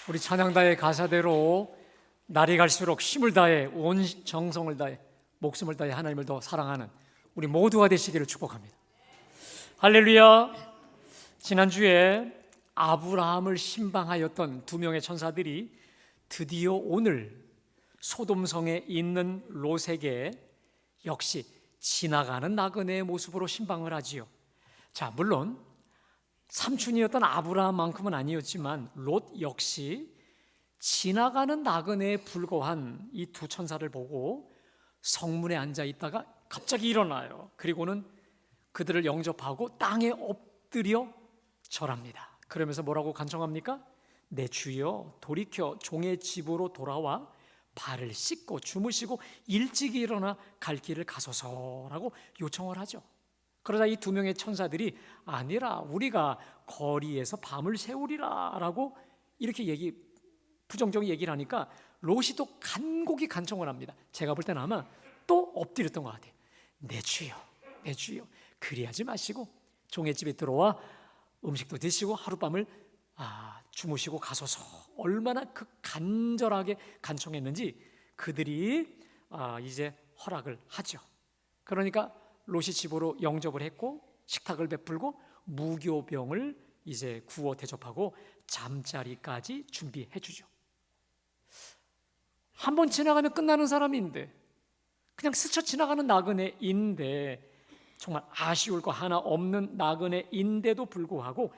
우리 찬양다의 가사대로 날이 갈수록 힘을 다해 온 정성을 다해 목숨을 다해 하나님을 더 사랑하는 우리 모두가 되시기를 축복합니다. 할렐루야. 지난주에 아브라함을 신방하였던 두 명의 천사들이 드디어 오늘 소돔성에 있는 롯에게 역시 지나가는 나그네의 모습으로 신방을 하지요. 자, 물론 삼촌이었던 아브라함만큼은 아니었지만 롯 역시 지나가는 나그네에 불과한 이 두 천사를 보고 성문에 앉아 있다가 갑자기 일어나요. 그리고는 그들을 영접하고 땅에 엎드려 절합니다. 그러면서 뭐라고 간청합니까? 내 주여, 돌이켜 종의 집으로 돌아와 발을 씻고 주무시고 일찍이 일어나 갈 길을 가소서라고 요청을 하죠. 그러자 이 두 명의 천사들이 아니라 우리가 거리에서 밤을 새우리라 라고 이렇게 부정적인 얘기를 하니까 롯이 또 간곡히 간청을 합니다. 제가 볼 때는 아마 또 엎드렸던 것 같아요. 내 주여, 내 주여, 그리하지 마시고 종의 집에 들어와 음식도 드시고 하룻밤을 주무시고 가소서. 얼마나 그 간절하게 간청했는지 그들이 이제 허락을 하죠. 그러니까 롯이 집으로 영접을 했고 식탁을 베풀고 무교병을 이제 구워 대접하고 잠자리까지 준비해 주죠. 한번 지나가면 끝나는 사람인데 그냥 스쳐 지나가는 나그네인데 정말 아쉬울 거 하나 없는 나그네인데도 불구하고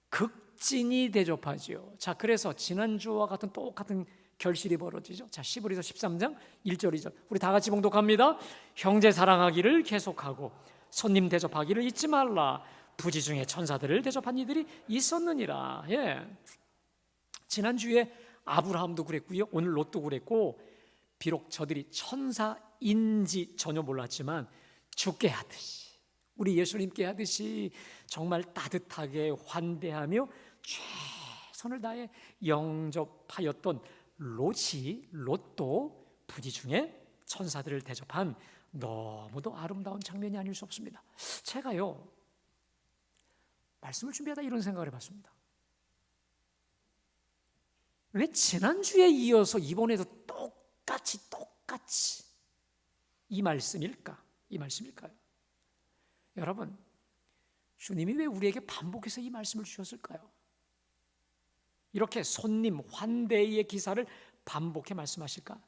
극진히 대접하죠. 자, 그래서 지난주와 같은 똑같은 결실이 벌어지죠. 자, 시브리서 13장 1절 2절 우리 다 같이 봉독합니다. 형제 사랑하기를 계속하고 손님 대접하기를 잊지 말라. 부지 중에 천사들을 대접한 이들이 있었느니라. 지난주에 아브라함도 그랬고요, 오늘 롯도 그랬고, 비록 저들이 천사인지 전혀 몰랐지만 주께 하듯이, 우리 예수님께 하듯이 정말 따뜻하게 환대하며 최선을 다해 영접하였던 롯도 부지 중에 천사들을 대접한 너무도 아름다운 장면이 아닐 수 없습니다. 제가요, 말씀을 준비하다 이런 생각을 해봤습니다. 왜 지난주에 이어서 이번에도 똑같이 이 말씀일까요? 여러분, 주님이 왜 우리에게 반복해서 이 말씀을 주셨을까요? 이렇게 손님 환대의 기사를 반복해 말씀하실까?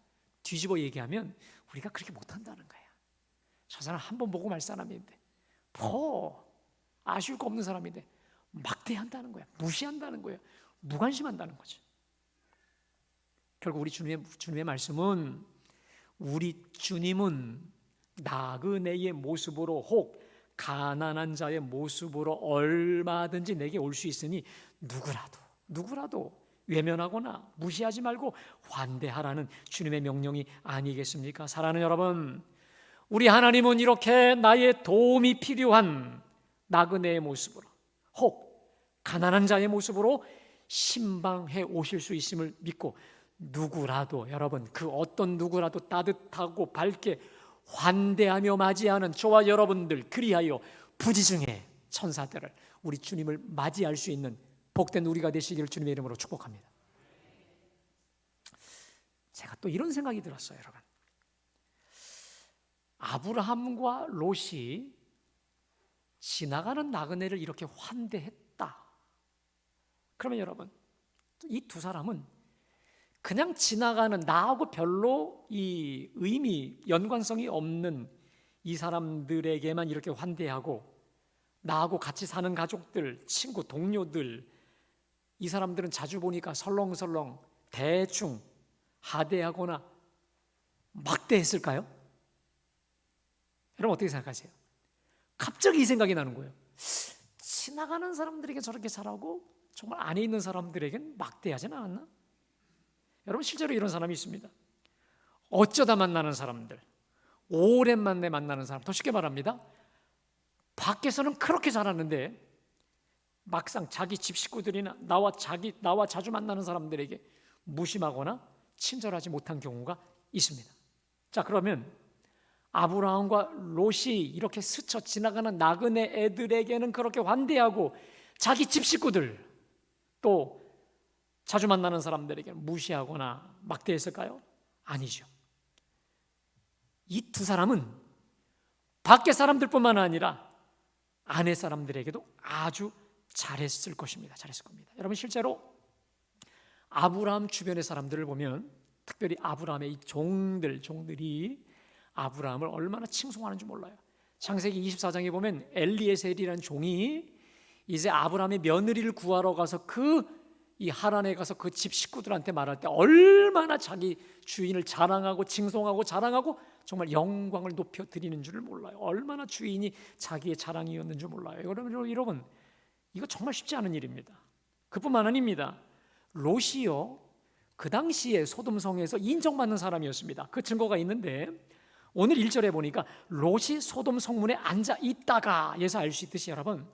뒤집어 얘기하면 우리가 그렇게 못한다는 거야. 저 사람 한 번 보고 말 사람인데 아쉬울 거 없는 사람인데 막대한다는 거야. 무시한다는 거야. 무관심한다는 거지. 결국 우리 주님의 말씀은, 우리 주님은 나그네의 모습으로 혹 가난한 자의 모습으로 얼마든지 내게 올 수 있으니 누구라도 외면하거나 무시하지 말고 환대하라는 주님의 명령이 아니겠습니까? 사랑하는 여러분, 우리 하나님은 이렇게 나의 도움이 필요한 나그네의 모습으로 혹 가난한 자의 모습으로 신방해 오실 수 있음을 믿고, 여러분, 그 어떤 누구라도 따뜻하고 밝게 환대하며 맞이하는 저와 여러분들, 그리하여 부지 중에 천사들을, 우리 주님을 맞이할 수 있는 복된 우리가 되시기를 주님의 이름으로 축복합니다. 제가 또 이런 생각이 들었어요, 여러분. 아브라함과 롯이 지나가는 나그네를 이렇게 환대했다. 그러면 여러분, 이 두 사람은 그냥 지나가는, 나하고 별로 이 연관성이 없는 이 사람들에게만 이렇게 환대하고, 나하고 같이 사는 가족들, 친구, 동료들, 이 사람들은 자주 보니까 설렁설렁 대충 하대하거나 막대했을까요? 여러분 어떻게 생각하세요? 갑자기 이 생각이 나는 거예요. 지나가는 사람들에게 저렇게 잘하고 정말 안에 있는 사람들에게는 막대하진 않았나? 여러분, 실제로 이런 사람이 있습니다. 어쩌다 만나는 사람들, 오랜만에 만나는 사람, 더 쉽게 말합니다, 밖에서는 그렇게 잘하는데 막상 자기 집 식구들이나 나와 자주 만나는 사람들에게 무심하거나 친절하지 못한 경우가 있습니다. 자, 그러면 아브라함과 롯이 이렇게 스쳐 지나가는 나그네 애들에게는 그렇게 환대하고, 자기 집 식구들, 또 자주 만나는 사람들에게 무시하거나 막대했을까요? 아니죠. 이 두 사람은 밖에 사람들뿐만 아니라 안에 사람들에게도 아주 잘했을 것입니다. 잘했을 겁니다. 여러분, 실제로 아브라함 주변의 사람들을 보면, 특별히 아브라함의 이 종들이 아브라함을 얼마나 칭송하는지 몰라요. 창세기 24장에 보면 엘리에셀이라는 종이 이제 아브라함의 며느리를 구하러 가서 이 하란에 가서 그 집 식구들한테 말할 때 얼마나 자기 주인을 자랑하고 칭송하고 자랑하고 정말 영광을 높여 드리는 줄을 몰라요. 얼마나 주인이 자기의 자랑이었는 줄 몰라요. 여러분, 이거 정말 쉽지 않은 일입니다. 그뿐만 아닙니다. 롯이요, 그 당시에 소돔성에서 인정받는 사람이었습니다. 그 증거가 있는데, 오늘 1절에 보니까 롯이 소돔 성문에 앉아 있다가 에서 알 수 있듯이, 여러분,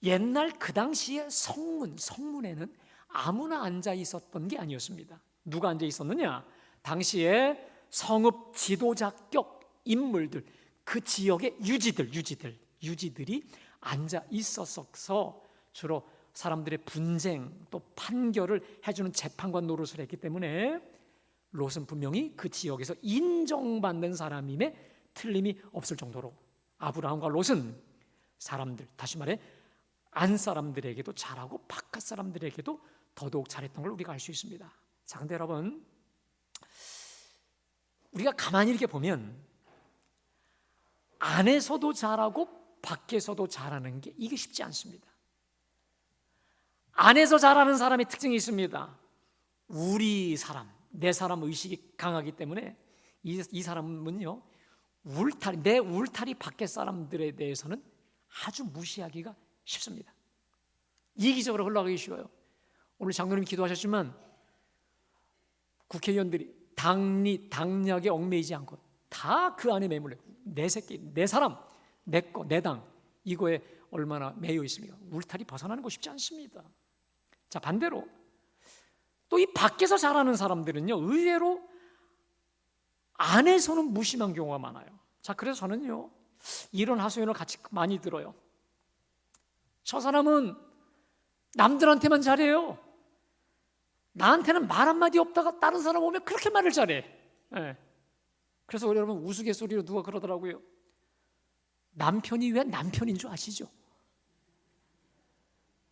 옛날 그 당시에 성문에는 아무나 앉아 있었던 게 아니었습니다. 누가 앉아 있었느냐? 당시에 성읍 지도자격 인물들, 그 지역의 유지들이 앉아 있었어서 주로 사람들의 분쟁 또 판결을 해주는 재판관 노릇을 했기 때문에 롯은 분명히 그 지역에서 인정받는 사람임에 틀림이 없을 정도로 아브라함과 롯은 사람들, 다시 말해 안 사람들에게도 잘하고 바깥 사람들에게도 더더욱 잘했던 걸 우리가 알 수 있습니다. 자, 근데 여러분, 우리가 가만히 이렇게 보면 안에서도 잘하고 밖에서도 잘하는 게 이게 쉽지 않습니다. 안에서 잘하는 사람의 특징이 있습니다. 내 사람 의식이 강하기 때문에 이 사람은요, 내 울타리 밖의 사람들에 대해서는 아주 무시하기가 쉽습니다. 이기적으로 흘러가기 쉬워요. 오늘 장로님이 기도하셨지만 국회의원들이 당약에 얽매이지 않고 다 그 안에 매몰려 내 새끼, 내 사람, 내 거, 내 당, 이거에 얼마나 매여 있습니까? 울타리 벗어나는 거 쉽지 않습니다. 자, 반대로 또 이 밖에서 잘하는 사람들은요, 의외로 안에서는 무심한 경우가 많아요. 자, 그래서 저는요, 이런 하소연을 같이 많이 들어요. 저 사람은 남들한테만 잘해요. 나한테는 말 한마디 없다가 다른 사람 오면 그렇게 말을 잘해. 네. 그래서 여러분, 우스갯소리로 누가 그러더라고요. 남편이 왜 남편인 줄 아시죠?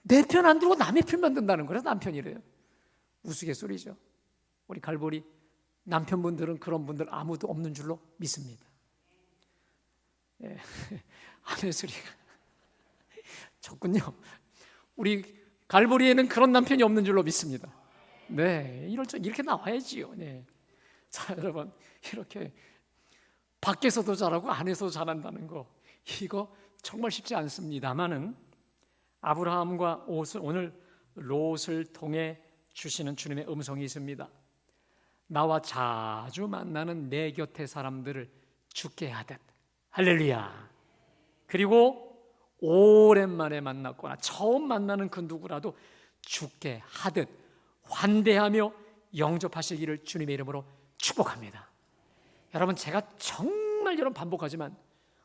내 편 안 들고 남의 편만 든다는 거라서 남편이래요. 우스갯소리죠. 우리 갈보리 남편분들은 그런 분들 아무도 없는 줄로 믿습니다. 예. 아멘 소리가 적군요. 우리 갈보리에는 그런 남편이 없는 줄로 믿습니다. 네, 이렇게 나와야지요. 네. 자, 여러분, 이렇게 밖에서도 잘하고 안에서도 잘한다는 거, 이거 정말 쉽지 않습니다만은 아브라함과 오늘 롯을 통해 주시는 주님의 음성이 있습니다. 나와 자주 만나는 내 곁의 사람들을 죽게 하듯, 할렐루야. 그리고 오랜만에 만났거나 처음 만나는 그 누구라도 죽게 하듯 환대하며 영접하시기를 주님의 이름으로 축복합니다. 여러분, 제가 정말 여러분 반복하지만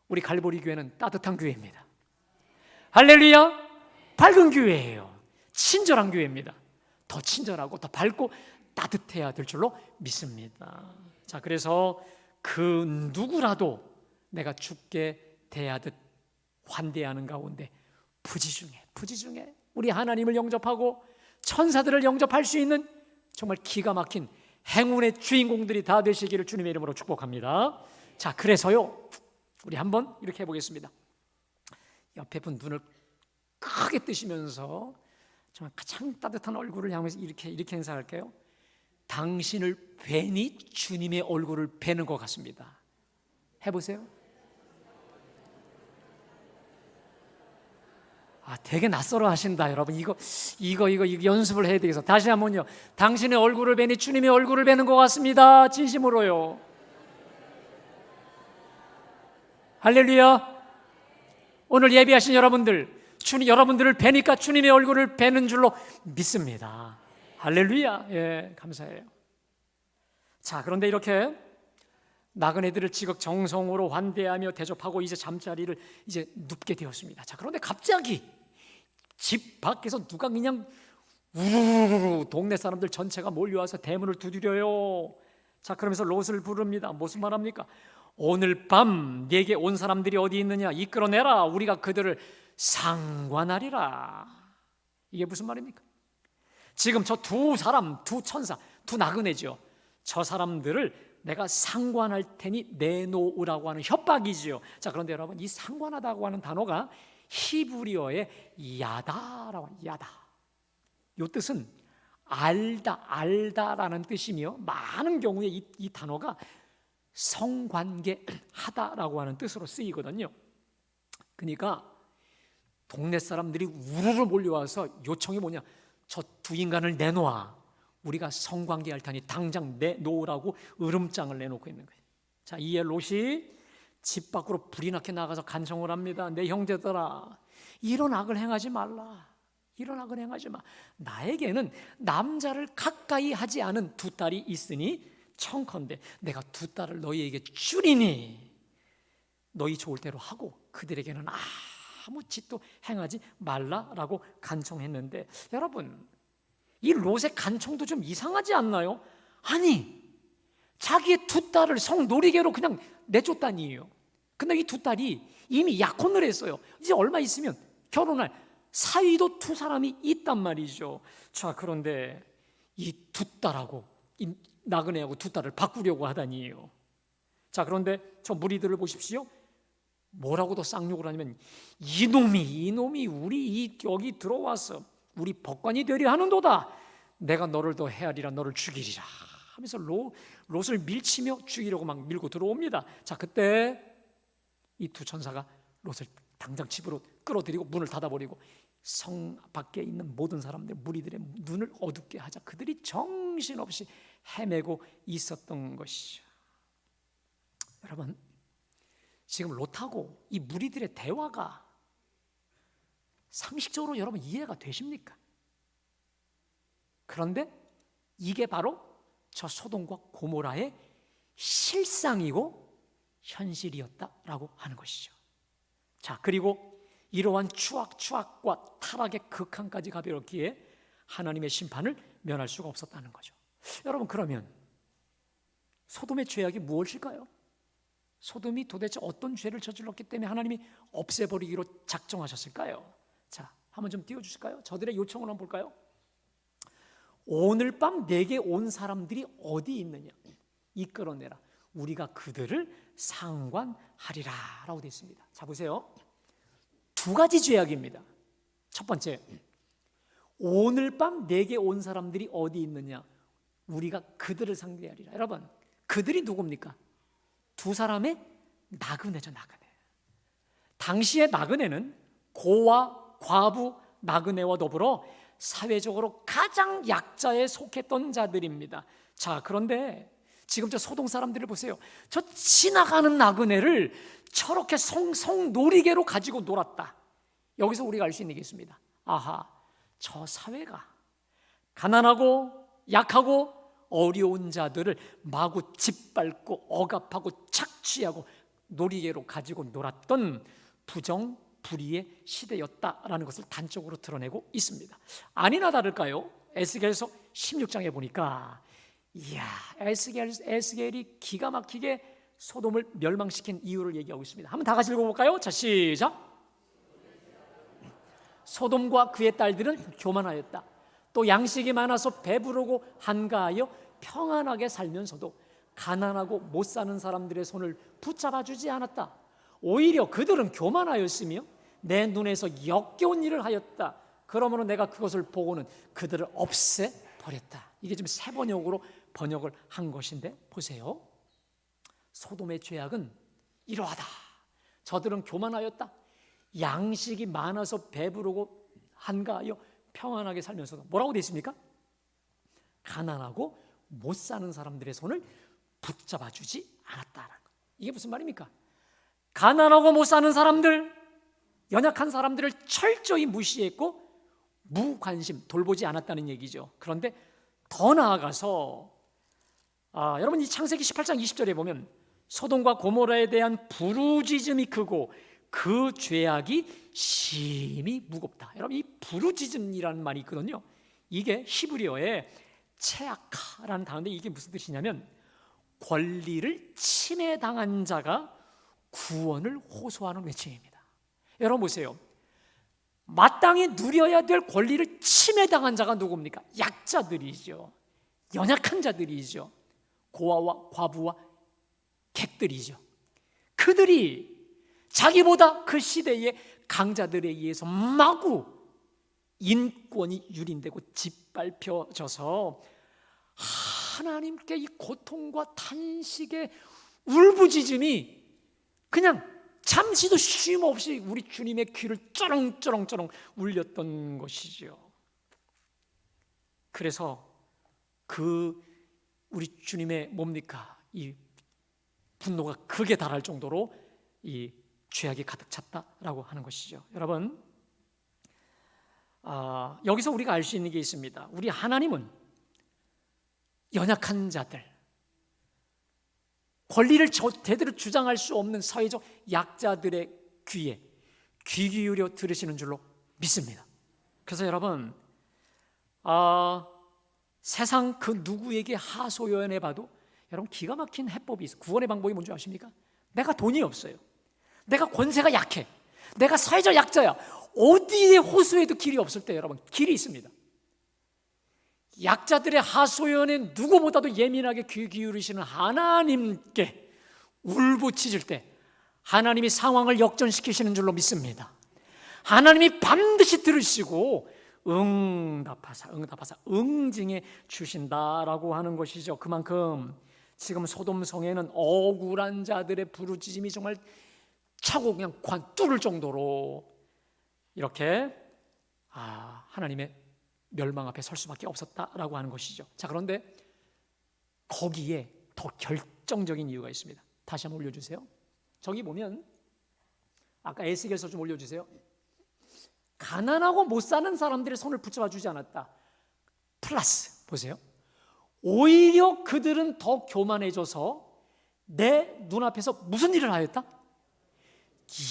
우리 갈보리 교회는 따뜻한 교회입니다. 할렐루야. 밝은 교회예요. 친절한 교회입니다. 더 친절하고 더 밝고 따뜻해야 될 줄로 믿습니다. 자, 그래서 그 누구라도 내가 죽게 대하듯 환대하는 가운데 부지중에 우리 하나님을 영접하고 천사들을 영접할 수 있는 정말 기가 막힌 행운의 주인공들이 다 되시기를 주님의 이름으로 축복합니다. 자, 그래서요, 우리 한번 이렇게 해보겠습니다. 옆에 분 눈을 크게 뜨시면서 정말 가장 따뜻한 얼굴을 향해서 이렇게 행사할게요. 당신을 뵈니 주님의 얼굴을 뵈는 것 같습니다. 해보세요. 되게 낯설어 하신다, 여러분. 이거 연습을 해야 되겠어. 다시 한번요. 당신의 얼굴을 뵈니 주님의 얼굴을 뵈는 것 같습니다. 진심으로요. 할렐루야. 오늘 예배하신 여러분들을 뵈니까 주님의 얼굴을 뵈는 줄로 믿습니다. 할렐루야. 예, 감사해요. 자, 그런데 이렇게 나그네들을 지극 정성으로 환대하며 대접하고 이제 잠자리를 이제 눕게 되었습니다. 자, 그런데 갑자기 집 밖에서 누가 그냥 우르르르 동네 사람들 전체가 몰려와서 대문을 두드려요. 자, 그러면서 롯을 부릅니다. 무슨 말합니까? 오늘 밤 내게 온 사람들이 어디 있느냐? 이끌어내라. 우리가 그들을 상관하리라. 이게 무슨 말입니까? 지금 저 두 사람, 두 천사, 두 나그네죠. 저 사람들을 내가 상관할 테니 내놓으라고 하는 협박이지요. 자, 그런데 여러분, 이 상관하다고 하는 단어가 히브리어의 야다라고 합니다. 야다. 이 뜻은 알다라는 뜻이며, 많은 경우에 이 단어가 성관계하다라고 하는 뜻으로 쓰이거든요. 그러니까 동네 사람들이 우르르 몰려와서 요청이 뭐냐? 저 두 인간을 내놓아. 우리가 성관계할 테니 당장 내놓으라고 으름장을 내놓고 있는 거예요. 자, 이에 롯이 집 밖으로 불이 나게 나가서 간청을 합니다. 내 형제들아, 이런 악을 행하지 말라. 이런 악을 행하지 마. 나에게는 남자를 가까이 하지 않은 두 딸이 있으니 청컨대 내가 두 딸을 너희에게 주리니 너희 좋을 대로 하고 그들에게는 아무 짓도 행하지 말라라고 간청했는데, 여러분, 이 롯의 간청도 좀 이상하지 않나요? 아니, 자기의 두 딸을 성놀이개로 그냥 내줬다니요. 근데 이 두 딸이 이미 약혼을 했어요. 이제 얼마 있으면 결혼할 사위도 두 사람이 있단 말이죠. 자, 그런데 이 두 딸하고, 이 나그네하고 두 딸을 바꾸려고 하다니요. 자, 그런데 저 무리들을 보십시오. 뭐라고도 쌍욕을 하냐면, 이놈이 우리 여기 들어와서 우리 법관이 되려 하는도다. 내가 너를 더 헤아리라, 너를 죽이리라 하면서 롯을 밀치며 죽이려고 막 밀고 들어옵니다. 자, 그때 이 두 천사가 롯을 당장 집으로 끌어들이고 문을 닫아버리고 성 밖에 있는 모든 사람들, 무리들의 눈을 어둡게 하자 그들이 정신없이 헤매고 있었던 것이죠. 여러분, 지금 롯하고 이 무리들의 대화가 상식적으로 여러분 이해가 되십니까? 그런데 이게 바로 저 소돔과 고모라의 실상이고 현실이었다라고 하는 것이죠. 자, 그리고 이러한 추악과 타락의 극한까지 가버렸기에 하나님의 심판을 면할 수가 없었다는 거죠. 여러분, 그러면 소돔의 죄악이 무엇일까요? 소돔이 도대체 어떤 죄를 저질렀기 때문에 하나님이 없애버리기로 작정하셨을까요? 자, 한번 좀 띄워주실까요? 저들의 요청을 한번 볼까요? 오늘 밤 내게 온 사람들이 어디 있느냐? 이끌어내라. 우리가 그들을 상관하리라 라고 되어 있습니다. 자, 보세요. 두 가지 죄악입니다. 첫 번째, 오늘 밤 내게 온 사람들이 어디 있느냐? 우리가 그들을 상대하리라. 여러분, 그들이 누굽니까? 두 사람의 나그네죠, 나그네. 당시의 나그네는 고와 과부 나그네와 더불어 사회적으로 가장 약자에 속했던 자들입니다. 자, 그런데 지금 저 소동 사람들을 보세요. 저 지나가는 나그네를 저렇게 성놀이개로 가지고 놀았다. 여기서 우리가 알 수 있는 게 있습니다. 아하, 저 사회가 가난하고 약하고 어려운 자들을 마구 짓밟고 억압하고 착취하고 놀이개로 가지고 놀았던 부정불의의 시대였다라는 것을 단적으로 드러내고 있습니다. 아니나 다를까요? 에스겔서 16장에 보니까 이야, 에스겔이 기가 막히게 소돔을 멸망시킨 이유를 얘기하고 있습니다. 한번 다 같이 읽어볼까요? 자, 시작. 소돔과 그의 딸들은 교만하였다. 또 양식이 많아서 배부르고 한가하여 평안하게 살면서도 가난하고 못 사는 사람들의 손을 붙잡아주지 않았다. 오히려 그들은 교만하였으며 내 눈에서 역겨운 일을 하였다. 그러므로 내가 그것을 보고는 그들을 없애버렸다. 이게 지금 세 번역으로 번역을 한 것인데, 보세요. 소돔의 죄악은 이러하다. 저들은 교만하였다. 양식이 많아서 배부르고 한가하여 평안하게 살면서도 뭐라고 되어 있습니까? 가난하고 못 사는 사람들의 손을 붙잡아주지 않았다라는 것. 이게 무슨 말입니까? 가난하고 못 사는 사람들, 연약한 사람들을 철저히 무시했고 무관심, 돌보지 않았다는 얘기죠. 그런데 더 나아가서 여러분, 이 창세기 18장 20절에 보면 소돔과 고모라에 대한 부르짖음이 크고 그 죄악이 심히 무겁다. 여러분, 이 부르짖음이라는 말이 있거든요. 이게 히브리어에 체아카라는 단어인데 이게 무슨 뜻이냐면 권리를 침해당한 자가 구원을 호소하는 외침입니다. 여러분 보세요. 마땅히 누려야 될 권리를 침해당한 자가 누굽니까? 약자들이죠. 연약한 자들이죠. 고아와 과부와 객들이죠. 그들이 자기보다 그 시대의 강자들에 의해서 마구 인권이 유린되고 짓밟혀져서 하나님께 이 고통과 탄식의 울부짖음이 그냥 잠시도 쉼 없이 우리 주님의 귀를 쩌렁쩌렁쩌렁 울렸던 것이죠. 그래서 그 우리 주님의 뭡니까? 이 분노가 극에 달할 정도로 이 죄악이 가득 찼다라고 하는 것이죠. 여러분, 여기서 우리가 알 수 있는 게 있습니다. 우리 하나님은 연약한 자들, 권리를 제대로 주장할 수 없는 사회적 약자들의 귀에 귀 기울여 들으시는 줄로 믿습니다. 그래서 여러분, 세상 그 누구에게 하소연해봐도 여러분 기가 막힌 해법이 있어요. 구원의 방법이 뭔지 아십니까? 내가 돈이 없어요. 내가 권세가 약해. 내가 사회적 약자야. 어디에 호소해도 길이 없을 때 여러분 길이 있습니다. 약자들의 하소연에 누구보다도 예민하게 귀 기울이시는 하나님께 울부짖을 때 하나님이 상황을 역전시키시는 줄로 믿습니다. 하나님이 반드시 들으시고 응답하사 응징해 주신다라고 하는 것이죠. 그만큼 지금 소돔 성에는 억울한 자들의 부르짖음이 정말 차고 그냥 관 뚫을 정도로 이렇게 하나님의 멸망 앞에 설 수밖에 없었다라고 하는 것이죠. 자, 그런데 거기에 더 결정적인 이유가 있습니다. 다시 한번 올려주세요. 저기 보면 아까 에스겔서 좀 올려주세요. 가난하고 못 사는 사람들의 손을 붙잡아 주지 않았다. 플러스 보세요. 오히려 그들은 더 교만해져서 내 눈앞에서 무슨 일을 하였다?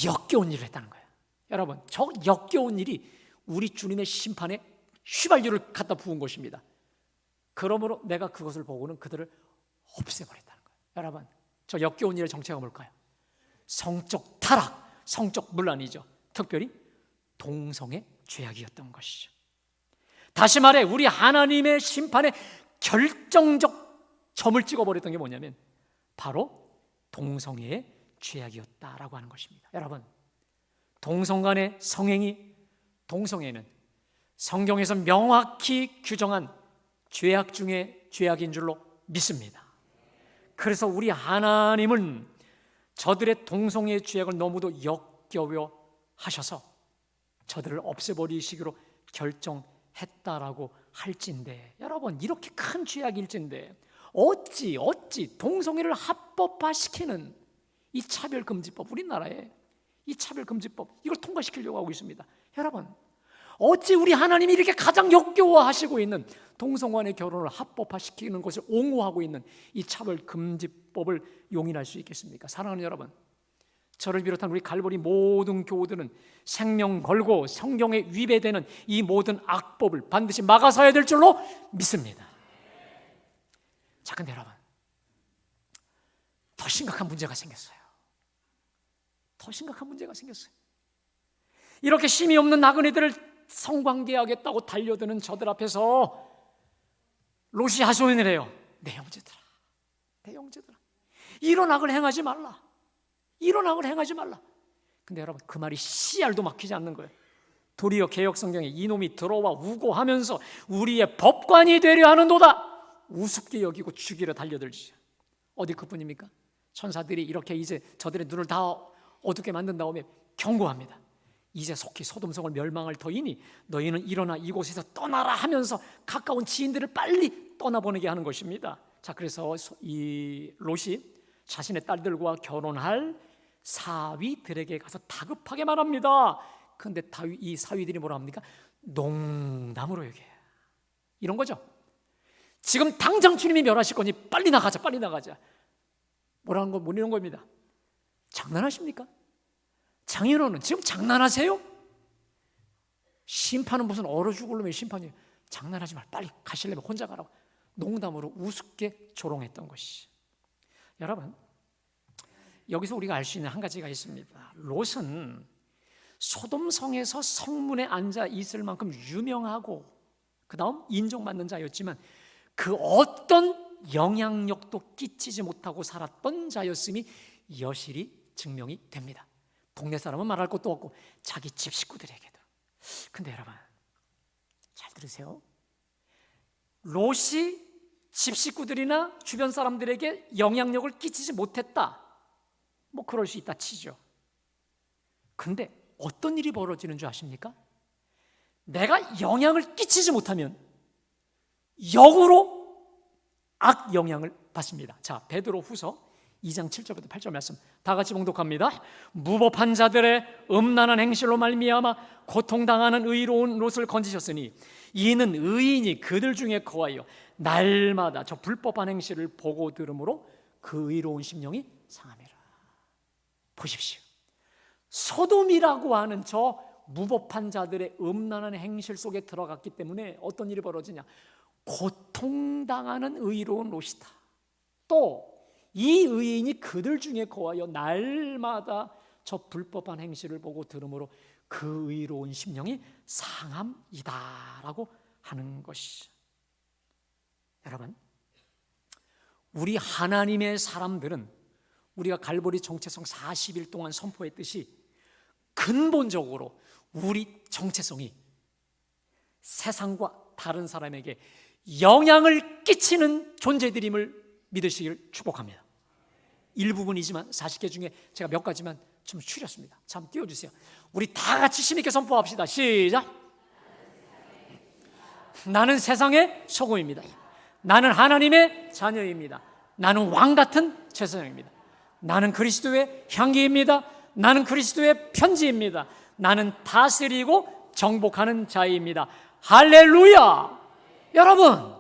역겨운 일을 했다는 거예요. 여러분, 저 역겨운 일이 우리 주님의 심판에 휘발유를 갖다 부은 것입니다. 그러므로 내가 그것을 보고는 그들을 없애버렸다는 거예요. 여러분, 저 역겨운 일의 정체가 뭘까요? 성적 타락, 성적 문란이죠. 특별히 동성의 죄악이었던 것이죠. 다시 말해 우리 하나님의 심판에 결정적 점을 찍어버렸던 게 뭐냐면 바로 동성애의 죄악이었다라고 하는 것입니다. 여러분, 동성 간의 성행위, 동성애는 성경에서 명확히 규정한 죄악 중에 죄악인 줄로 믿습니다. 그래서 우리 하나님은 저들의 동성애의 죄악을 너무도 역겨워 하셔서 저들을 없애버리시기로 결정했다라고 할진데, 여러분, 이렇게 큰 죄악일진데 어찌 동성애를 합법화시키는 이 차별금지법, 우리나라에 이 차별금지법 이걸 통과시키려고 하고 있습니다. 여러분, 어찌 우리 하나님이 이렇게 가장 역겨워하시고 있는 동성간의 결혼을 합법화시키는 것을 옹호하고 있는 이 차별금지법을 용인할 수 있겠습니까? 사랑하는 여러분, 저를 비롯한 우리 갈보리 모든 교우들은 생명 걸고 성경에 위배되는 이 모든 악법을 반드시 막아서야 될 줄로 믿습니다. 자, 근데 여러분, 더 심각한 문제가 생겼어요. 더 심각한 문제가 생겼어요. 이렇게 심이 없는 나그네들을 성관계하겠다고 달려드는 저들 앞에서 롯이 하소연을 해요. 내 형제들아, 이런 악을 행하지 말라. 근데 여러분, 그 말이 씨알도 막히지 않는 거예요. 도리어 개역성경에 이놈이 들어와 우고하면서 우리의 법관이 되려 하는도다 우습게 여기고 죽이려 달려들지. 어디 그뿐입니까? 천사들이 이렇게 이제 저들의 눈을 다 어둡게 만든 다음에 경고합니다. 이제 속히 소돔성을 멸망할 터이니 너희는 일어나 이곳에서 떠나라 하면서 가까운 지인들을 빨리 떠나보내게 하는 것입니다. 자, 그래서 이 롯이 자신의 딸들과 결혼할 사위들에게 가서 다급하게 말합니다. 그런데 이 사위들이 뭐라 합니까? 농담으로 얘기해요. 이런 거죠. 지금 당장 주님이 멸하실 거니 빨리 나가자. 뭐라는 건 뭐 이런 겁니다. 장난하십니까? 장인어른 지금 장난하세요? 심판은 무슨 얼어 죽을 놈의 심판이에요. 장난하지 말, 빨리 가시려면 혼자 가라고 농담으로 우습게 조롱했던 것이. 여러분, 여기서 우리가 알 수 있는 한 가지가 있습니다. 롯은 소돔성에서 성문에 앉아 있을 만큼 유명하고 그 다음 인정받는 자였지만 그 어떤 영향력도 끼치지 못하고 살았던 자였음이 여실히 증명이 됩니다. 동네 사람은 말할 것도 없고 자기 집 식구들에게도. 근데 여러분 잘 들으세요. 롯이 집 식구들이나 주변 사람들에게 영향력을 끼치지 못했다, 뭐 그럴 수 있다 치죠. 근데 어떤 일이 벌어지는 줄 아십니까? 내가 영향을 끼치지 못하면 역으로 악 영향을 받습니다. 자, 베드로 후서 2장 7절부터 8절 말씀 다 같이 봉독합니다. 무법한 자들의 음란한 행실로 말미암아 고통당하는 의로운 롯을 건지셨으니 이는 의인이 그들 중에 거하여 날마다 저 불법한 행실을 보고 들으므로 그 의로운 심령이 상함이라. 보십시오. 소돔이라고 하는 저 무법한 자들의 음란한 행실 속에 들어갔기 때문에 어떤 일이 벌어지냐? 고통당하는 의로운 롯이다. 또 이 의인이 그들 중에 거하여 날마다 저 불법한 행실을 보고 들으므로 그 의로운 심령이 상함이다라고 하는 것이죠. 여러분, 우리 하나님의 사람들은 우리가 갈보리 정체성 40일 동안 선포했듯이 근본적으로 우리 정체성이 세상과 다른 사람에게 영향을 끼치는 존재들임을 믿으시길 축복합니다. 일부분이지만 40개 중에 제가 몇 가지만 좀 추렸습니다. 참 띄워주세요. 우리 다 같이 힘있게 선포합시다. 시작. 나는 세상의 소금입니다. 나는 하나님의 자녀입니다. 나는 왕같은 제사장입니다. 나는 그리스도의 향기입니다. 나는 그리스도의 편지입니다. 나는 다스리고 정복하는 자입니다. 할렐루야. 여러분,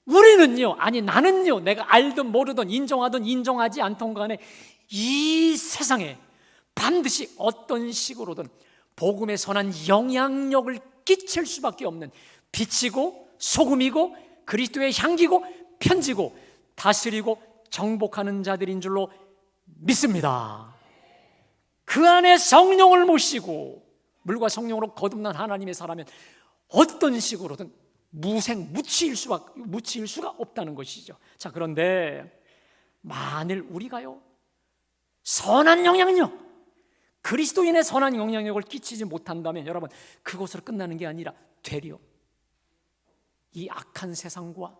우리는요, 아니 나는요, 내가 알든 모르든 인정하든 인정하지 않던 간에 이 세상에 반드시 어떤 식으로든 복음의 선한 영향력을 끼칠 수밖에 없는 빛이고 소금이고 그리스도의 향기고 편지고 다스리고 정복하는 자들인 줄로 믿습니다. 그 안에 성령을 모시고 물과 성령으로 거듭난 하나님의 사람은 어떤 식으로든 무치일 수가 없다는 것이죠. 자, 그런데 만일 우리가요 선한 영향력, 그리스도인의 선한 영향력을 끼치지 못한다면 여러분 그것으로 끝나는 게 아니라 되려 이 악한 세상과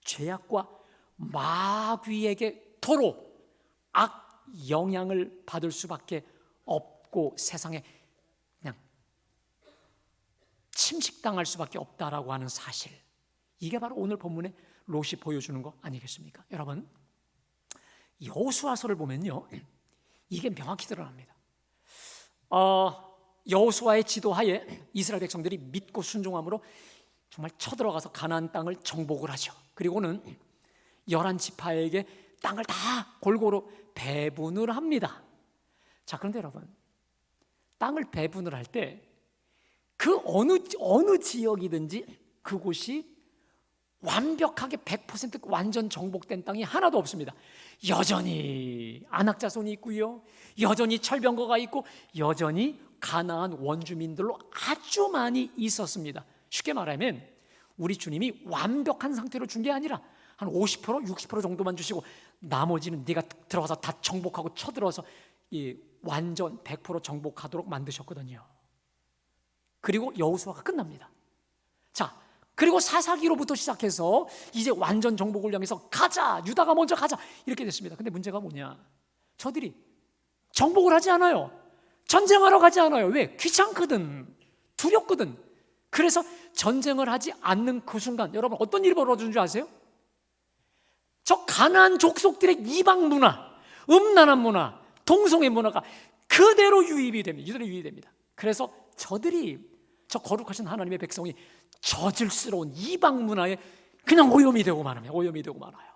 죄악과 마귀에게 도로 악 영향을 받을 수밖에 없고 세상에 그냥 침식당할 수밖에 없다라고 하는 사실, 이게 바로 오늘 본문에 롯이 보여주는 거 아니겠습니까? 여러분, 여호수아서를 보면요 이게 명확히 드러납니다. 여호수아의 지도하에 이스라엘 백성들이 믿고 순종함으로 정말 쳐들어가서 가나안 땅을 정복을 하죠. 그리고는 11지파에게 땅을 다 골고루 배분을 합니다. 자, 그런데 여러분, 땅을 배분을 할 때 그 어느 지역이든지 그곳이 완벽하게 100% 완전 정복된 땅이 하나도 없습니다. 여전히 안악자손이 있고요, 여전히 철병거가 있고 여전히 가나안 원주민들로 아주 많이 있었습니다. 쉽게 말하면 우리 주님이 완벽한 상태로 준 게 아니라 한 50%, 60% 정도만 주시고 나머지는 네가 들어가서 다 정복하고 쳐들어서 완전 100% 정복하도록 만드셨거든요. 그리고 여호수아가 끝납니다. 자, 그리고 사사기로부터 시작해서 이제 완전 정복을 향해서 가자, 유다가 먼저 가자 이렇게 됐습니다. 근데 문제가 뭐냐? 저들이 정복을 하지 않아요. 전쟁하러 가지 않아요. 왜? 귀찮거든, 두렵거든. 그래서 전쟁을 하지 않는 그 순간 여러분 어떤 일이 벌어지는 줄 아세요? 저 가나안 족속들의 이방 문화, 음란한 문화, 동성애 문화가 그대로 유입이 됩니다. 이대로 유입이 됩니다. 그래서 저들이, 저 거룩하신 하나님의 백성이 저질스러운 이방 문화에 그냥 오염이 되고 말아요. 오염이 되고 말아요.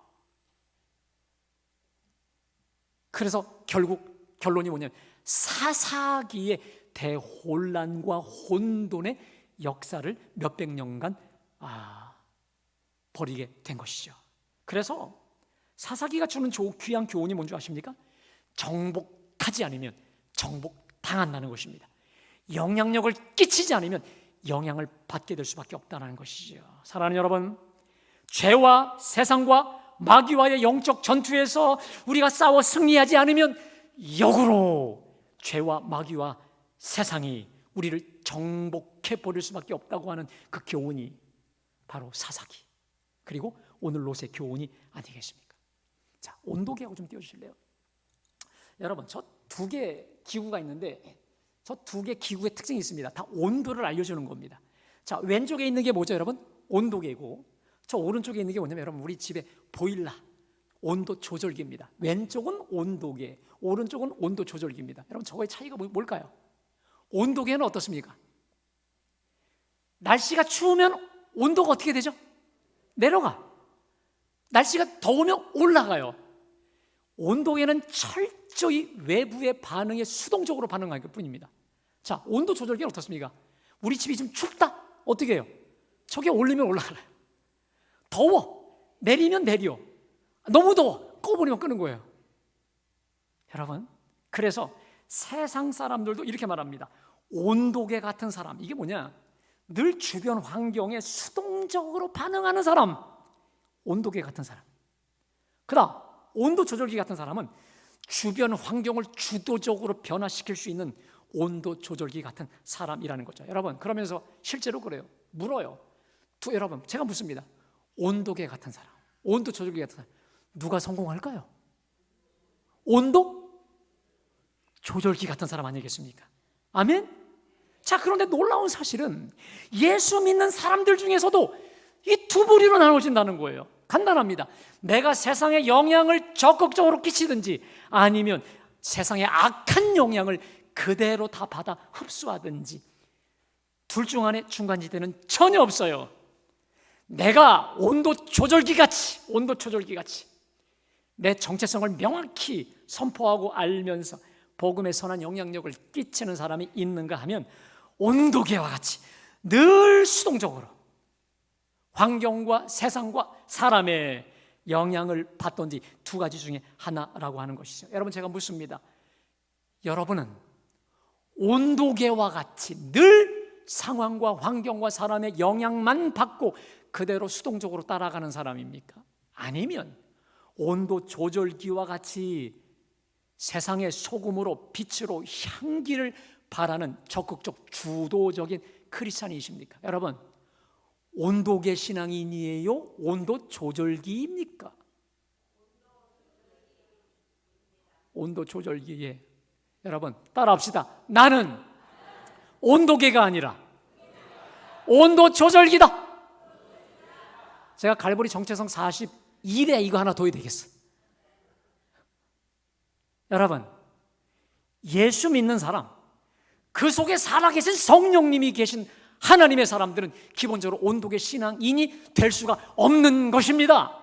그래서 결국 결론이 뭐냐면 사사기의 대혼란과 혼돈의 역사를 몇백 년간 버리게 된 것이죠. 그래서 사사기가 주는 귀한 교훈이 뭔지 아십니까? 정복하지 않으면 정복당한다는 것입니다. 영향력을 끼치지 않으면 영향을 받게 될 수밖에 없다는 것이죠. 사랑하는 여러분, 죄와 세상과 마귀와의 영적 전투에서 우리가 싸워 승리하지 않으면 역으로 죄와 마귀와 세상이 우리를 정복해 버릴 수밖에 없다고 하는 그 교훈이 바로 사사기, 그리고 오늘 롯의 교훈이 아니겠습니까? 자, 온도계하고 좀 띄워주실래요? 여러분, 저 두 개 기구가 있는데 저 두 개 기구의 특징이 있습니다. 다 온도를 알려주는 겁니다. 자, 왼쪽에 있는 게 뭐죠, 여러분? 온도계고, 저 오른쪽에 있는 게 뭐냐면 여러분, 우리 집에 보일러 온도 조절기입니다. 왼쪽은 온도계, 오른쪽은 온도 조절기입니다. 여러분, 저거의 차이가 뭘까요? 온도계는 어떻습니까? 날씨가 추우면 온도가 어떻게 되죠? 내려가. 날씨가 더우면 올라가요. 온도계는 철저히 외부의 반응에 수동적으로 반응할 뿐입니다. 자, 온도 조절기는 어떻습니까? 우리 집이 좀 춥다? 어떻게 해요? 저게 올리면 올라가요. 더워, 내리면 내려. 너무 더워, 꺼버리면 끄는 거예요. 여러분, 그래서 세상 사람들도 이렇게 말합니다. 온도계 같은 사람, 이게 뭐냐? 늘 주변 환경에 수동적으로 반응하는 사람, 온도계 같은 사람. 그다음 온도 조절기 같은 사람은 주변 환경을 주도적으로 변화시킬 수 있는 온도 조절기 같은 사람이라는 거죠. 여러분, 그러면서 실제로 그래요. 물어요. 여러분, 제가 묻습니다. 온도계 같은 사람, 온도 조절기 같은 사람, 누가 성공할까요? 온도 조절기 같은 사람 아니겠습니까? 아멘? 자, 그런데 놀라운 사실은 예수 믿는 사람들 중에서도 이 두 부류로 나눠진다는 거예요. 간단합니다. 내가 세상에 영향을 적극적으로 끼치든지 아니면 세상에 악한 영향을 그대로 다 받아 흡수하든지, 둘 중 안에 중간지대는 전혀 없어요. 내가 온도 조절기 같이 내 정체성을 명확히 선포하고 알면서 복음의 선한 영향력을 끼치는 사람이 있는가 하면 온도계와 같이 늘 수동적으로 환경과 세상과 사람의 영향을 받던지 두 가지 중에 하나라고 하는 것이죠. 여러분, 제가 묻습니다. 여러분은 온도계와 같이 늘 상황과 환경과 사람의 영향만 받고 그대로 수동적으로 따라가는 사람입니까? 아니면 온도 조절기와 같이 세상의 소금으로 빛으로 향기를 바라는 적극적 주도적인 크리스찬이십니까? 여러분, 온도계 신앙인이에요? 온도 조절기입니까? 온도 조절기에 여러분 따라합시다. 나는 온도계가 아니라 온도 조절기다. 제가 갈보리 정체성 42대 이거 하나 둬야 되겠어. 여러분, 예수 믿는 사람, 그 속에 살아계신 성령님이 계신 하나님의 사람들은 기본적으로 온도계 신앙인이 될 수가 없는 것입니다.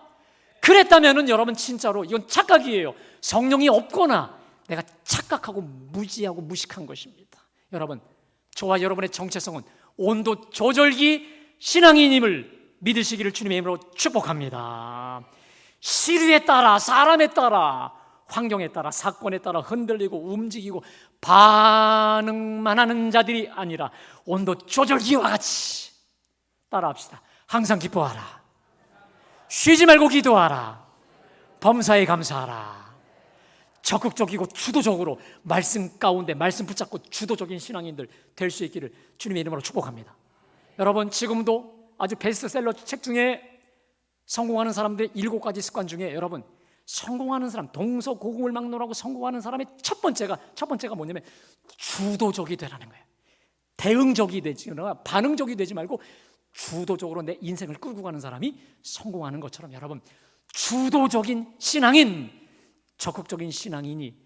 그랬다면 여러분, 진짜로 이건 착각이에요. 성령이 없거나 내가 착각하고 무지하고 무식한 것입니다. 여러분, 저와 여러분의 정체성은 온도 조절기 신앙인임을 믿으시기를 주님의 이름으로 축복합니다. 시류에 따라, 사람에 따라, 환경에 따라, 사건에 따라 흔들리고 움직이고 반응만 하는 자들이 아니라 온도 조절기와 같이 따라합시다. 항상 기뻐하라, 쉬지 말고 기도하라, 범사에 감사하라. 적극적이고 주도적으로 말씀 가운데 말씀 붙잡고 주도적인 신앙인들 될 수 있기를 주님의 이름으로 축복합니다. 여러분, 지금도 아주 베스트셀러 책 중에 성공하는 사람들의 7가지 습관 중에 여러분, 성공하는 사람, 동서고금을 막론하고 성공하는 사람의 첫 번째가 뭐냐면 주도적이 되라는 거예요. 대응적이 되지, 반응적이 되지 말고 주도적으로 내 인생을 끌고 가는 사람이 성공하는 것처럼 여러분, 주도적인 신앙인, 적극적인 신앙인이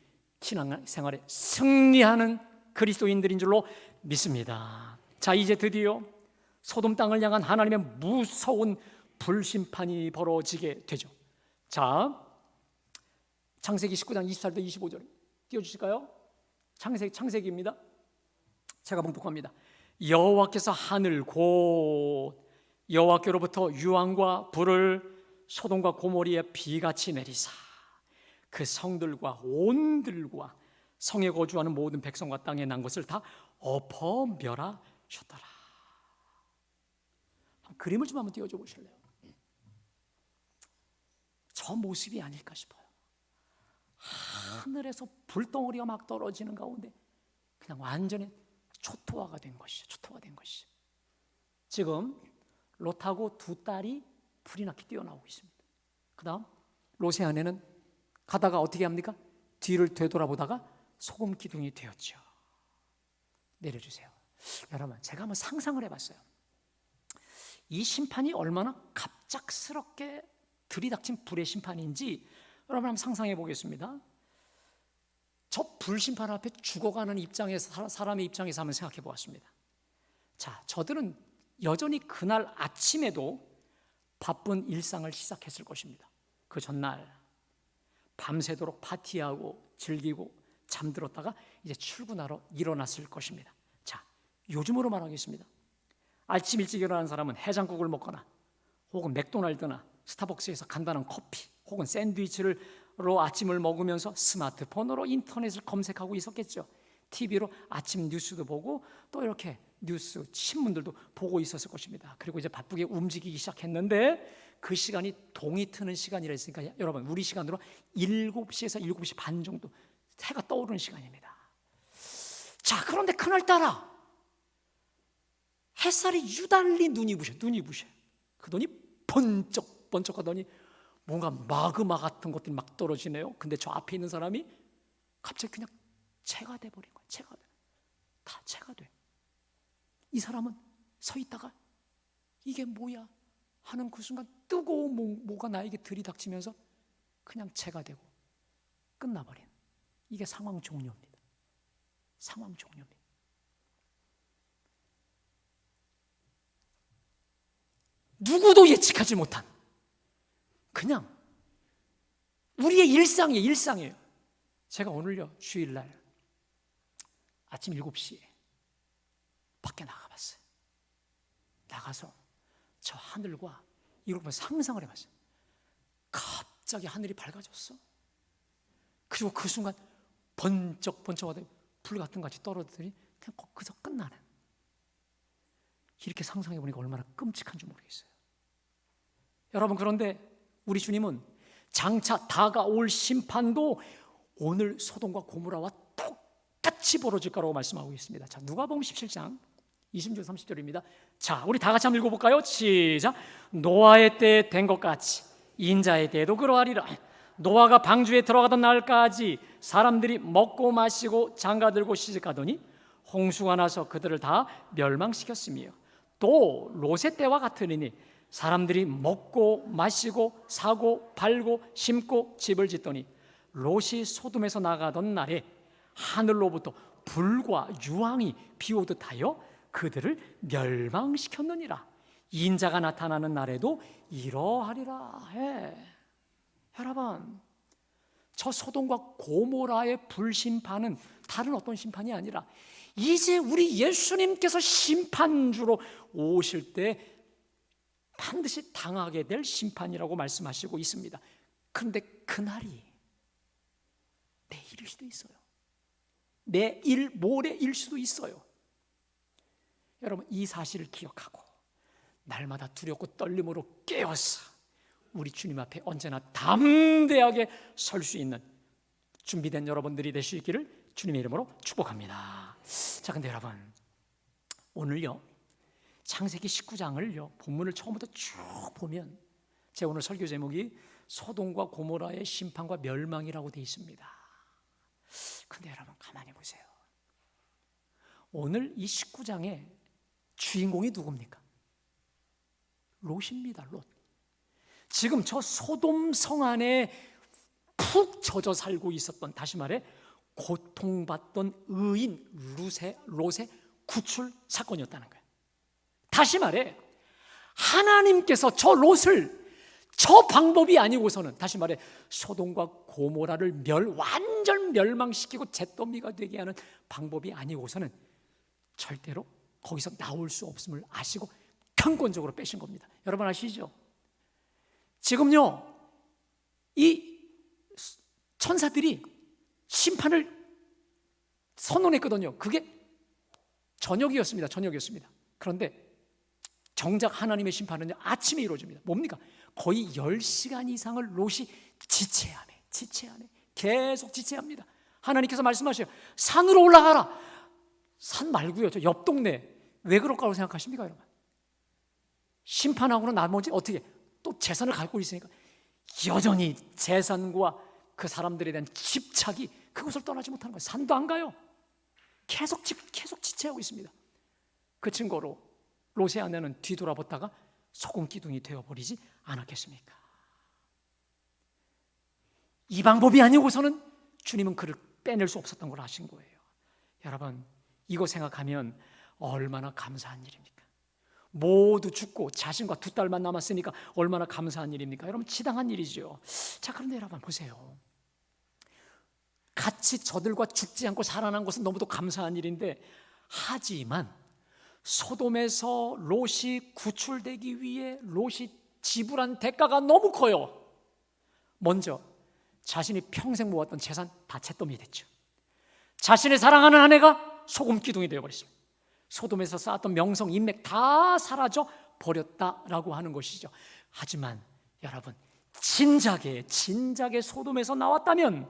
신앙생활에 승리하는 그리스도인들인 줄로 믿습니다. 자, 이제 드디어 소돔 땅을 향한 하나님의 무서운 불심판이 벌어지게 되죠. 자, 창세기 19장 24절부터 25절 띄워주실까요? 창세기입니다. 제가 봉독합니다. 여호와께서 하늘 곧 여호와께로부터 유황과 불을 소돔과 고모리에 비같이 내리사 그 성들과 온들과 성에 거주하는 모든 백성과 땅에 난 것을 다 엎어 멸하셨더라. 그림을 좀 한번 띄워줘 보실래요? 저 모습이 아닐까 싶어요. 하늘에서 불덩어리가 막 떨어지는 가운데 그냥 완전히 초토화가 된 것이죠. 초토화가 된 것이죠. 지금 롯하고 두 딸이 불이 나게 뛰어나오고 있습니다. 그 다음 롯의 아내는 가다가 어떻게 합니까? 뒤를 되돌아보다가 소금 기둥이 되었죠. 내려주세요. 여러분, 제가 한번 상상을 해봤어요. 이 심판이 얼마나 갑작스럽게 들이닥친 불의 심판인지 여러분 한번 상상해 보겠습니다. 저 불심판 앞에 죽어가는 입장에서, 사람의 입장에서 한번 생각해 보았습니다. 자, 저들은 여전히 그날 아침에도 바쁜 일상을 시작했을 것입니다. 그 전날 밤새도록 파티하고 즐기고 잠들었다가 이제 출근하러 일어났을 것입니다. 자, 요즘으로 말하겠습니다. 아침 일찍 일어나는 사람은 해장국을 먹거나 혹은 맥도날드나 스타벅스에서 간단한 커피 혹은 샌드위치로 아침을 먹으면서 스마트폰으로 인터넷을 검색하고 있었겠죠. TV로 아침 뉴스도 보고 또 이렇게 뉴스, 신문들도 보고 있었을 것입니다. 그리고 이제 바쁘게 움직이기 시작했는데 그 시간이 동이 트는 시간이라 했으니까 여러분 우리 시간으로 7시에서 7시 반 정도 해가 떠오르는 시간입니다. 자, 그런데 그날따라 햇살이 유달리 눈이 부셔. 그 눈이 번쩍 하더니 뭔가 마그마 같은 것들이 막 떨어지네요. 근데 저 앞에 있는 사람이 갑자기 그냥 채가 돼버린 거예요. 다 채가 돼. 이 사람은 서 있다가 이게 뭐야 하는 그 순간 뜨거운 뭐가 나에게 들이닥치면서 그냥 채가 되고 끝나버린, 이게 상황 종료입니다. 상황 종료입니다. 누구도 예측하지 못한 그냥 우리의 일상이에요. 제가 오늘요 주일날 아침 7시에 밖에 나가봤어요. 나가서 저 하늘과 이걸 보면서 상상을 해봤어요. 갑자기 하늘이 밝아졌어. 그리고 그 순간 번쩍하더니 불 같은 거 같이 떨어지더니 그냥 거기서 끝나는, 이렇게 상상해보니까 얼마나 끔찍한지 모르겠어요. 여러분, 그런데 우리 주님은 장차 다가올 심판도 오늘 소돔과 고모라와 똑같이 벌어질 거라고 말씀하고 있습니다. 자, 누가복음 17장 20절 30절입니다. 자, 우리 다 같이 한번 읽어볼까요? 시작. 노아의 때에 된 것 같이 인자의 때에도 그러하리라. 노아가 방주에 들어가던 날까지 사람들이 먹고 마시고 장가들고 시집가더니 홍수가 나서 그들을 다 멸망시켰으며, 또 롯의 때와 같으리니 사람들이 먹고 마시고 사고 팔고 심고 집을 짓더니 롯이 소돔에서 나가던 날에 하늘로부터 불과 유황이 비오듯 하여 그들을 멸망시켰느니라. 인자가 나타나는 날에도 이러하리라 해. 여러분, 저 소돔과 고모라의 불심판은 다른 어떤 심판이 아니라 이제 우리 예수님께서 심판주로 오실 때 반드시 당하게 될 심판이라고 말씀하시고 있습니다. 그런데 그날이 내일일 수도 있어요. 내일 모레일 수도 있어요. 여러분, 이 사실을 기억하고 날마다 두렵고 떨림으로 깨어서 우리 주님 앞에 언제나 담대하게 설 수 있는 준비된 여러분들이 되시기를 주님의 이름으로 축복합니다. 자, 근데 여러분, 오늘요 창세기 19장을요 본문을 처음부터 쭉 보면 제 오늘 설교 제목이 소돔과 고모라의 심판과 멸망이라고 되어 있습니다. 근데 여러분, 가만히 보세요. 오늘 이 19장의 주인공이 누굽니까? 롯입니다. 롯. 지금 저 소돔 성 안에 푹 젖어 살고 있었던, 다시 말해 고통받던 의인 롯의 구출 사건이었다는 거예요. 다시 말해 하나님께서 저 롯을 저 방법이 아니고서는, 다시 말해 소돔과 고모라를 완전 멸망시키고 잿더미가 되게 하는 방법이 아니고서는 절대로 거기서 나올 수 없음을 아시고 강권적으로 빼신 겁니다. 여러분 아시죠? 지금요, 이 천사들이 심판을 선언했거든요. 그게 저녁이었습니다. 그런데 정작 하나님의 심판은요, 아침에 이루어집니다. 뭡니까? 거의 10시간 이상을 롯이 지체하네. 계속 지체합니다. 하나님께서 말씀하셔요. 산으로 올라가라. 산 말고요, 저 옆 동네. 왜 그럴까라고 생각하십니까, 여러분? 심판하고는 나머지 어떻게 또 재산을 갖고 있으니까 여전히 재산과 그 사람들에 대한 집착이 그곳을 떠나지 못하는 거예요. 산도 안 가요. 계속 지체하고 있습니다. 그 증거로 롯의 아내는 뒤돌아보다가 소금 기둥이 되어버리지 않았겠습니까? 이 방법이 아니고서는 주님은 그를 빼낼 수 없었던 걸 아신 거예요. 여러분, 이거 생각하면 얼마나 감사한 일입니까? 모두 죽고 자신과 2딸만 남았으니까 얼마나 감사한 일입니까? 여러분, 지당한 일이죠. 자, 그런데 여러분 보세요. 같이 저들과 죽지 않고 살아난 것은 너무도 감사한 일인데, 하지만 소돔에서 롯이 구출되기 위해 롯이 지불한 대가가 너무 커요. 먼저 자신이 평생 모았던 재산 다 잿더미 됐죠. 자신의 사랑하는 아내가 소금 기둥이 되어버렸습니다. 소돔에서 쌓았던 명성, 인맥 다 사라져 버렸다라고 하는 것이죠. 하지만 여러분, 진작에 소돔에서 나왔다면,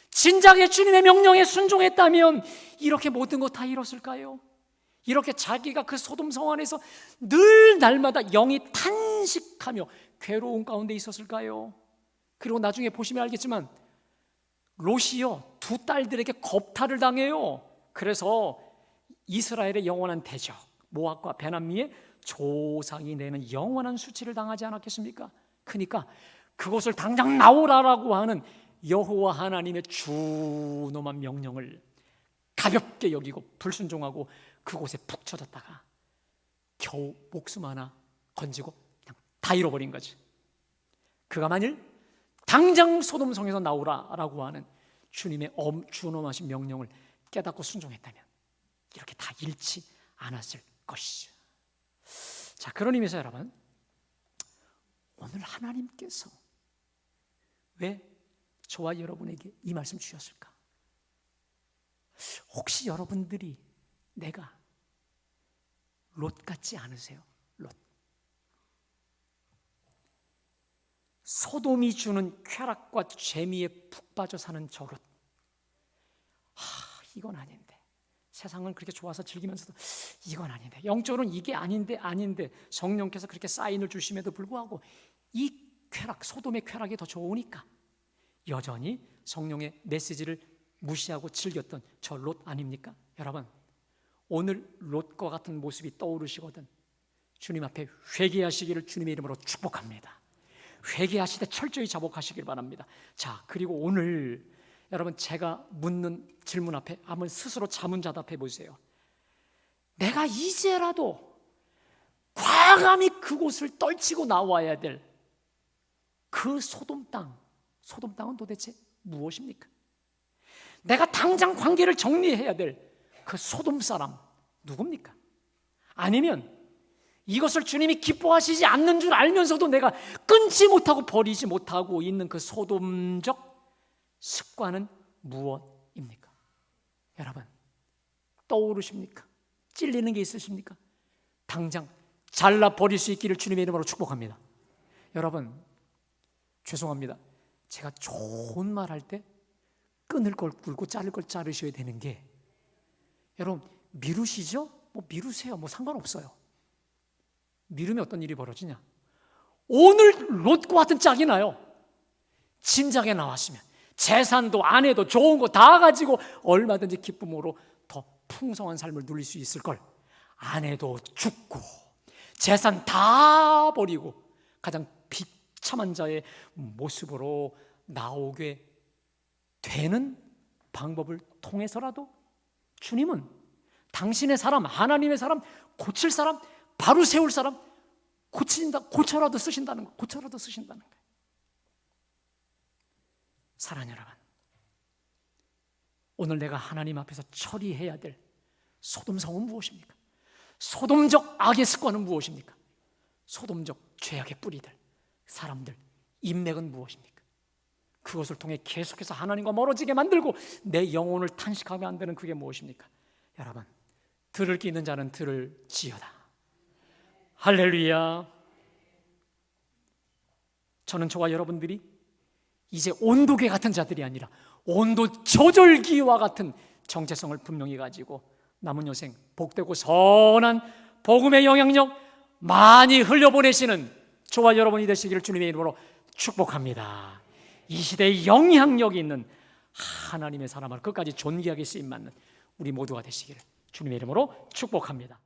진작에 주님의 명령에 순종했다면 이렇게 모든 것 다 잃었을까요? 이렇게 자기가 그 소돔 성 안에서 늘 날마다 영이 탄식하며 괴로운 가운데 있었을까요? 그리고 나중에 보시면 알겠지만 롯이요, 2딸들에게 겁탈을 당해요. 그래서 이스라엘의 영원한 대적 모압과 베남미의 조상이 내는 영원한 수치를 당하지 않았겠습니까? 그러니까 그곳을 당장 나오라라고 하는 여호와 하나님의 준엄한 명령을 가볍게 여기고 불순종하고 그곳에 푹 쳐졌다가 겨우 목숨 하나 건지고 그냥 다 잃어버린 거지. 그가 만일 당장 소돔성에서 나오라라고 하는 주님의 준엄하신 명령을 깨닫고 순종했다면 이렇게 다 잃지 않았을 것이죠. 자, 그런 의미에서 여러분, 오늘 하나님께서 왜 저와 여러분에게 이 말씀 주셨을까? 혹시 여러분들이 내가 롯 같지 않으세요? 롯. 소돔이 주는 쾌락과 재미에 푹 빠져 사는 저 롯. 이건 아닌데, 세상은 그렇게 좋아서 즐기면서도 이건 아닌데, 영적으로는 이게 아닌데 성령께서 그렇게 사인을 주심에도 불구하고 이 쾌락, 소돔의 쾌락이 더 좋으니까 여전히 성령의 메시지를 무시하고 즐겼던 저 롯 아닙니까? 여러분, 오늘 롯과 같은 모습이 떠오르시거든 주님 앞에 회개하시기를 주님의 이름으로 축복합니다. 회개하시되 철저히 자복하시길 바랍니다. 자, 그리고 오늘 여러분, 제가 묻는 질문 앞에 한번 스스로 자문자답해 보세요. 내가 이제라도 과감히 그곳을 떨치고 나와야 될 그 소돔 땅은 도대체 무엇입니까? 내가 당장 관계를 정리해야 될 그 소돔 사람 누굽니까? 아니면 이것을 주님이 기뻐하시지 않는 줄 알면서도 내가 끊지 못하고 버리지 못하고 있는 그 소돔적 습관은 무엇입니까? 여러분, 떠오르십니까? 찔리는 게 있으십니까? 당장 잘라버릴 수 있기를 주님의 이름으로 축복합니다. 여러분, 죄송합니다. 제가 좋은 말 할 때 끊을 걸 끊고 자를 걸 자르셔야 되는 게, 여러분 미루시죠? 미루세요. 상관없어요. 미루면 어떤 일이 벌어지냐? 오늘 롯과 같은 짝이 나요. 진작에 나왔으면 재산도 아내도 좋은 거 다 가지고 얼마든지 기쁨으로 더 풍성한 삶을 누릴 수 있을 걸, 아내도 죽고 재산 다 버리고 가장 비참한 자의 모습으로 나오게 되는 방법을 통해서라도 주님은 당신의 사람, 하나님의 사람, 고칠 사람, 바로 세울 사람 고쳐라도 쓰신다는 거예요. 사랑하는 여러분, 오늘 내가 하나님 앞에서 처리해야 될 소돔성은 무엇입니까? 소돔적 악의 습관은 무엇입니까? 소돔적 죄악의 뿌리들, 사람들, 인맥은 무엇입니까? 그것을 통해 계속해서 하나님과 멀어지게 만들고 내 영혼을 탄식하게 만드는 그게 무엇입니까? 여러분, 들을 끼 있는 자는 들을지어다. 할렐루야. 저는 저와 여러분들이 이제 온도계 같은 자들이 아니라 온도 조절기와 같은 정체성을 분명히 가지고 남은 여생 복되고 선한 복음의 영향력 많이 흘려보내시는 저와 여러분이 되시기를 주님의 이름으로 축복합니다. 이 시대에 영향력이 있는 하나님의 사람을 끝까지 존귀하게 쓰임받는 우리 모두가 되시기를 주님의 이름으로 축복합니다.